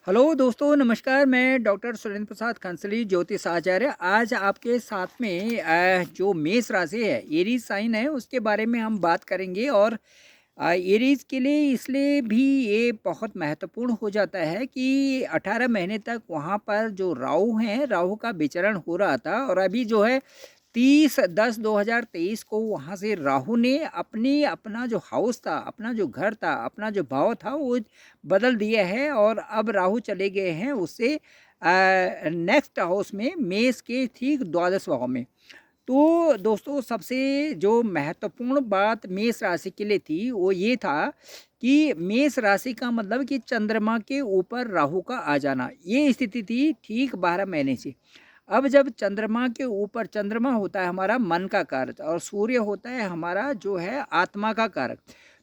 Hello दोस्तों, नमस्कार। मैं डॉक्टर सुरेंद्र प्रसाद खंसली, ज्योतिष आचार्य। आज आपके साथ में जो मेष राशि है, एरीज साइन है, उसके बारे में हम बात करेंगे। और एरीज के लिए इसलिए भी ये बहुत महत्वपूर्ण हो जाता है कि 18 महीने तक वहाँ पर जो राहु हैं, राहु का विचरण हो रहा था। और अभी जो है 30/10/2023 को वहाँ से राहु ने अपना जो हाउस था, अपना जो घर था, अपना जो भाव था, वो बदल दिया है। और अब राहु चले गए हैं उससे नेक्स्ट हाउस में, मेष के ठीक द्वादश भाव में। तो दोस्तों, सबसे जो महत्वपूर्ण बात मेष राशि के लिए थी वो ये था कि मेष राशि का मतलब कि चंद्रमा के ऊपर राहु का आ जाना, ये स्थिति थी ठीक 12 महीने से। अब जब चंद्रमा के ऊपर, चंद्रमा होता है हमारा मन का कारक और सूर्य होता है हमारा जो है आत्मा का कारक।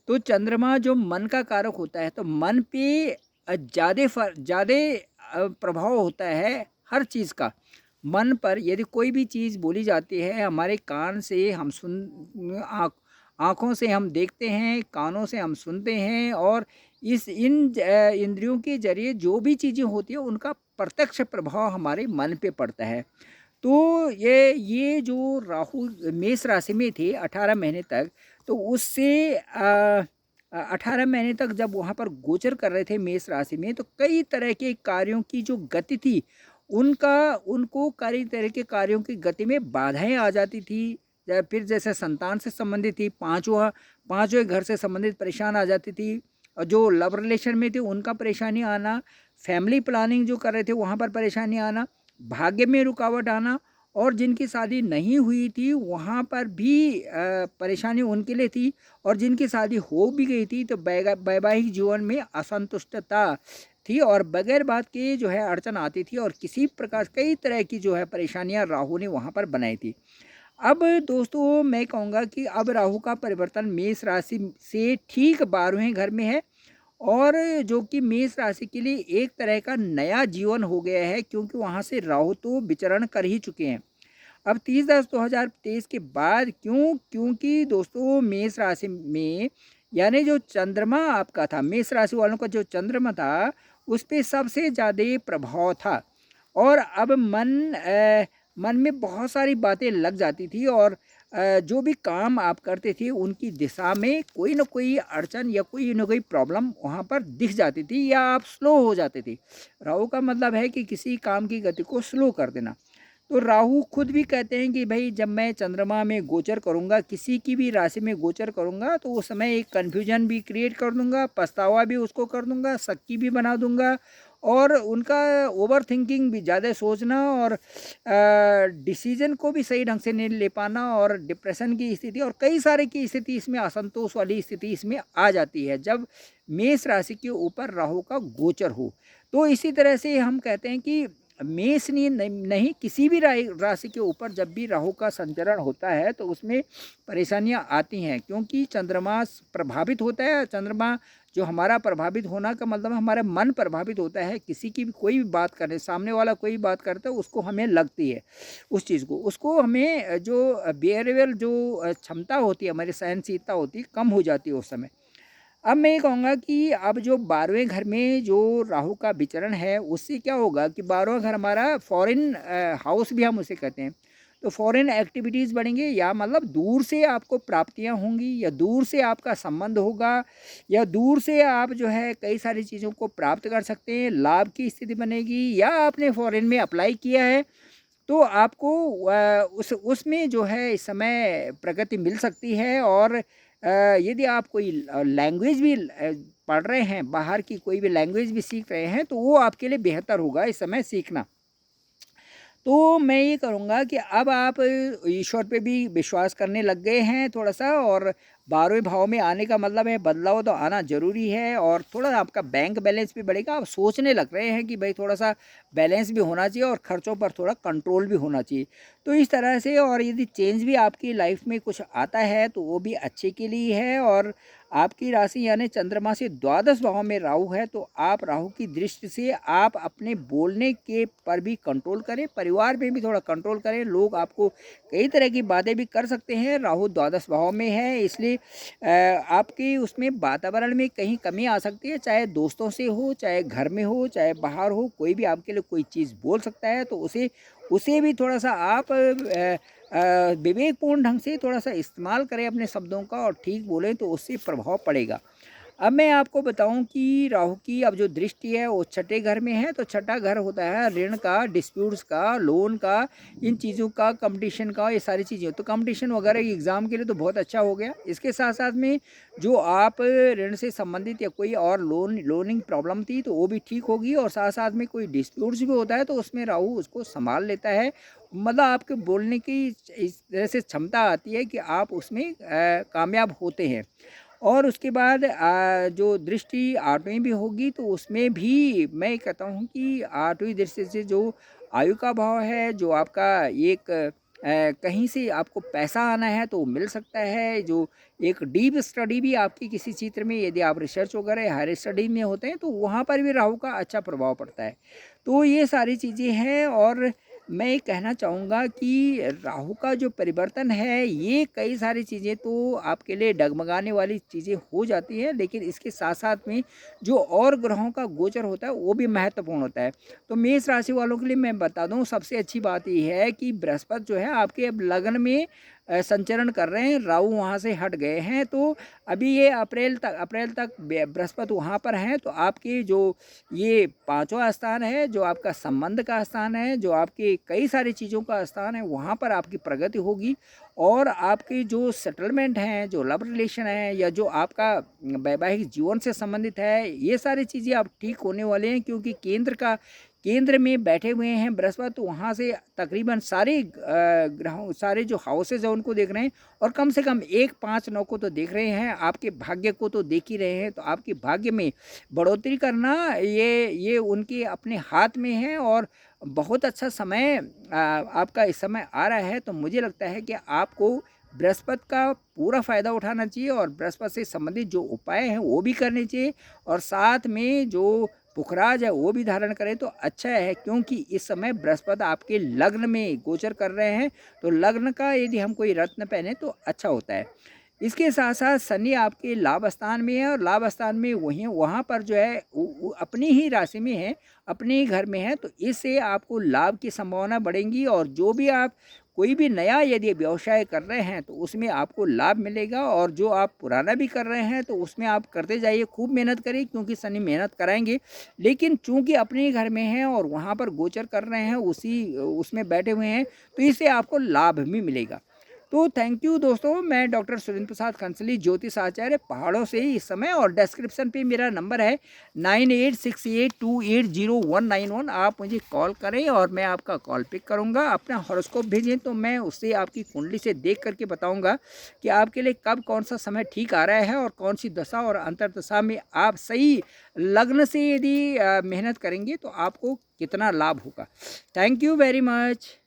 तो चंद्रमा जो मन का कारक होता है, तो मन पे ज़्यादा प्रभाव होता है हर चीज़ का। मन पर यदि कोई भी चीज़ बोली जाती है, हमारे कान से हम आँखों से हम देखते हैं, कानों से हम सुनते हैं, और इंद्रियों के जरिए जो भी चीज़ें होती है उनका प्रत्यक्ष प्रभाव हमारे मन पे पड़ता है। तो ये जो राहु मेष राशि में थे 18 महीने तक, तो उससे 18 महीने तक जब वहाँ पर गोचर कर रहे थे मेष राशि में, तो कई तरह के कार्यों की जो गति थी, उनको कई तरह के कार्यों की गति में बाधाएं आ जाती थी। फिर जैसे संतान से संबंधित थी, पांचवें घर से संबंधित परेशान आ जाती थी। और जो लव रिलेशन में थे उनका परेशानी आना, फैमिली प्लानिंग जो कर रहे थे वहाँ पर परेशानी आना, भाग्य में रुकावट आना, और जिनकी शादी नहीं हुई थी वहाँ पर भी परेशानी उनके लिए थी। और जिनकी शादी हो भी गई थी तो वैवाहिक जीवन में असंतुष्टता थी, और बगैर बात के जो है अड़चन आती थी, और किसी प्रकार कई तरह की जो है परेशानियां राहु ने वहाँ पर बनाई थी। अब दोस्तों, मैं कहूँगा कि अब राहु का परिवर्तन मेष राशि से ठीक 12वें घर में है, और जो कि मेष राशि के लिए एक तरह का नया जीवन हो गया है, क्योंकि वहाँ से राहु तो विचरण कर ही चुके हैं। अब 30/10/2023 के बाद क्योंकि दोस्तों मेष राशि में, यानी जो चंद्रमा आपका था, मेष राशि वालों का जो चंद्रमा था, उस पे सबसे ज़्यादा प्रभाव था। और अब मन में बहुत सारी बातें लग जाती थी, और जो भी काम आप करते थे उनकी दिशा में कोई ना कोई अड़चन या कोई ना कोई प्रॉब्लम वहाँ पर दिख जाती थी, या आप स्लो हो जाते थे। राहु का मतलब है कि किसी काम की गति को स्लो कर देना। तो राहु खुद भी कहते हैं कि भाई, जब मैं चंद्रमा में गोचर करूंगा, किसी की भी राशि में गोचर करूंगा, तो उस समय एक कन्फ्यूजन भी क्रिएट कर दूंगा, पछतावा भी उसको कर दूंगा, शक्की भी बना दूंगा, और उनका ओवर थिंकिंग भी, ज़्यादा सोचना, और डिसीजन को भी सही ढंग से नहीं ले पाना, और डिप्रेशन की स्थिति, और कई सारे की स्थिति इसमें, असंतोष वाली स्थिति इसमें आ जाती है जब मेष राशि के ऊपर राहु का गोचर हो। तो इसी तरह से हम कहते हैं कि मेष नहीं, किसी भी राशि के ऊपर जब भी राहु का संचरण होता है तो उसमें परेशानियां आती हैं, क्योंकि चंद्रमा प्रभावित होता है। चंद्रमा जो हमारा प्रभावित होना का मतलब हमारा मन प्रभावित होता है। किसी की भी कोई भी बात करने, सामने वाला कोई बात करता है, उसको हमें लगती है उस चीज़ को, उसको हमें जो बिहेवियर, जो क्षमता होती है, हमारी सहनशीलता होती है, कम हो जाती है उस समय। अब मैं ये कहूँगा कि अब जो 12वें घर में जो राहु का विचरण है, उससे क्या होगा कि 12वां घर हमारा फॉरेन हाउस भी हम उसे कहते हैं। तो फॉरेन एक्टिविटीज़ बढ़ेंगे, या मतलब दूर से आपको प्राप्तियाँ होंगी, या दूर से आपका संबंध होगा, या दूर से आप जो है कई सारी चीज़ों को प्राप्त कर सकते हैं, लाभ की स्थिति बनेगी। या आपने फॉरेन में अप्लाई किया है तो आपको उसमें जो है इस समय प्रगति मिल सकती है। और यदि आप कोई लैंग्वेज भी पढ़ रहे हैं, बाहर की कोई भी लैंग्वेज भी सीख रहे हैं, तो वो आपके लिए बेहतर होगा इस समय सीखना। तो मैं ये करूँगा कि अब आप ईश्वर पे भी विश्वास करने लग गए हैं थोड़ा-सा, और 12वें भाव में आने का मतलब है बदलाव तो आना ज़रूरी है, और थोड़ा आपका बैंक बैलेंस भी बढ़ेगा। आप सोचने लग रहे हैं कि भाई थोड़ा-सा बैलेंस भी होना चाहिए, और खर्चों पर थोड़ा कंट्रोल भी होना चाहिए। तो इस तरह से, और यदि चेंज भी आपकी लाइफ में कुछ आता है तो वो भी अच्छे के लिए है। और आपकी राशि यानी चंद्रमा से द्वादश भाव में राहु है, तो आप राहु की दृष्टि से आप अपने बोलने के पर भी कंट्रोल करें, परिवार में भी थोड़ा कंट्रोल करें। लोग आपको कई तरह की बातें भी कर सकते हैं, राहु द्वादश भाव में है, इसलिए आपके उसमें वातावरण में कहीं कमी आ सकती है, चाहे दोस्तों से हो, चाहे घर में हो, चाहे बाहर हो, कोई भी आपके लिए कोई चीज़ बोल सकता है, तो उसे भी थोड़ा सा आप विवेकपूर्ण ढंग से थोड़ा सा इस्तेमाल करें अपने शब्दों का और ठीक बोलें, तो उससे प्रभाव पड़ेगा। अब मैं आपको बताऊं कि राहु की अब जो दृष्टि है वो छठे घर में है, तो छठा घर होता है ऋण का, डिस्प्यूट्स का, लोन का, इन चीज़ों का, कंपटीशन का, ये सारी चीज़ें। तो कंपटीशन वगैरह एग्ज़ाम के लिए तो बहुत अच्छा हो गया। इसके साथ साथ में जो आप ऋण से संबंधित या कोई और लोनिंग प्रॉब्लम थी तो वो भी ठीक होगी, और साथ साथ में कोई डिस्प्यूट्स भी होता है तो उसमें राहु उसको संभाल लेता है। मतलब आपके बोलने की इस तरह से क्षमता आती है कि आप उसमें कामयाब होते हैं। और उसके बाद जो दृष्टि आठवीं भी होगी, तो उसमें भी मैं कहता हूँ कि आठवीं दृष्टि से जो आयु का भाव है, जो आपका एक कहीं से आपको पैसा आना है तो मिल सकता है। जो एक डीप स्टडी भी आपकी किसी क्षेत्र में, यदि आप रिसर्च वगैरह हायर स्टडी में होते हैं, तो वहाँ पर भी राहु का अच्छा प्रभाव पड़ता है। तो ये सारी चीज़ें हैं, और मैं ये कहना चाहूँगा कि राहु का जो परिवर्तन है, ये कई सारी चीज़ें तो आपके लिए डगमगाने वाली चीज़ें हो जाती हैं, लेकिन इसके साथ साथ में जो और ग्रहों का गोचर होता है वो भी महत्वपूर्ण होता है। तो मेष राशि वालों के लिए मैं बता दूं, सबसे अच्छी बात ये है कि बृहस्पति जो है आपके अब लगन में संचरण कर रहे हैं, राहु वहाँ से हट गए हैं। तो अभी ये अप्रैल तक बृहस्पति वहाँ पर हैं, तो आपके जो ये पांचवा स्थान है, जो आपका संबंध का स्थान है, जो आपके कई सारी चीज़ों का स्थान है, वहाँ पर आपकी प्रगति होगी। और आपके जो सेटलमेंट हैं, जो लव रिलेशन है, या जो आपका वैवाहिक जीवन से संबंधित है, ये सारी चीज़ें आप ठीक होने वाले हैं, क्योंकि केंद्र में बैठे हुए हैं बृहस्पति, तो वहाँ से तकरीबन सारे ग्रहों, सारे जो हाउसेज हैं उनको देख रहे हैं, और कम से कम 1, 5, 9 को तो देख रहे हैं, आपके भाग्य को तो देख ही रहे हैं। तो आपके भाग्य में बढ़ोतरी करना ये उनके अपने हाथ में है, और बहुत अच्छा समय आपका इस समय आ रहा है। तो मुझे लगता है कि आपको बृहस्पति का पूरा फ़ायदा उठाना चाहिए, और बृहस्पति से संबंधित जो उपाय हैं वो भी करने चाहिए, और साथ में जो पुखराज है वो भी धारण करें तो अच्छा है, क्योंकि इस समय बृहस्पति आपके लग्न में गोचर कर रहे हैं। तो लग्न का यदि हम कोई रत्न पहने तो अच्छा होता है। इसके साथ साथ शनि आपके लाभ स्थान में है, और लाभ स्थान में वहाँ पर जो है अपनी ही राशि में है, अपने ही घर में है, तो इससे आपको लाभ की संभावना बढ़ेंगी। और जो भी आप कोई भी नया यदि व्यवसाय कर रहे हैं तो उसमें आपको लाभ मिलेगा, और जो आप पुराना भी कर रहे हैं तो उसमें आप करते जाइए, खूब मेहनत करिए, क्योंकि शनि मेहनत कराएंगे। लेकिन चूंकि अपने ही घर में हैं और वहाँ पर गोचर कर रहे हैं, उसमें बैठे हुए हैं, तो इससे आपको लाभ भी मिलेगा। तो थैंक यू दोस्तों, मैं डॉक्टर सुरेंद्र प्रसाद कंसली, ज्योतिष आचार्य, पहाड़ों से इस समय, और डिस्क्रिप्शन पे मेरा नंबर है 9868280191। आप मुझे कॉल करें और मैं आपका कॉल पिक करूंगा। अपना हॉरोस्कोप भेजें तो मैं उससे आपकी कुंडली से देख करके बताऊंगा कि आपके लिए कब कौन सा समय ठीक आ रहा है, और कौन सी दशा और अंतर्दशा में आप सही लग्न से यदि मेहनत करेंगे तो आपको कितना लाभ होगा। Thank you very much.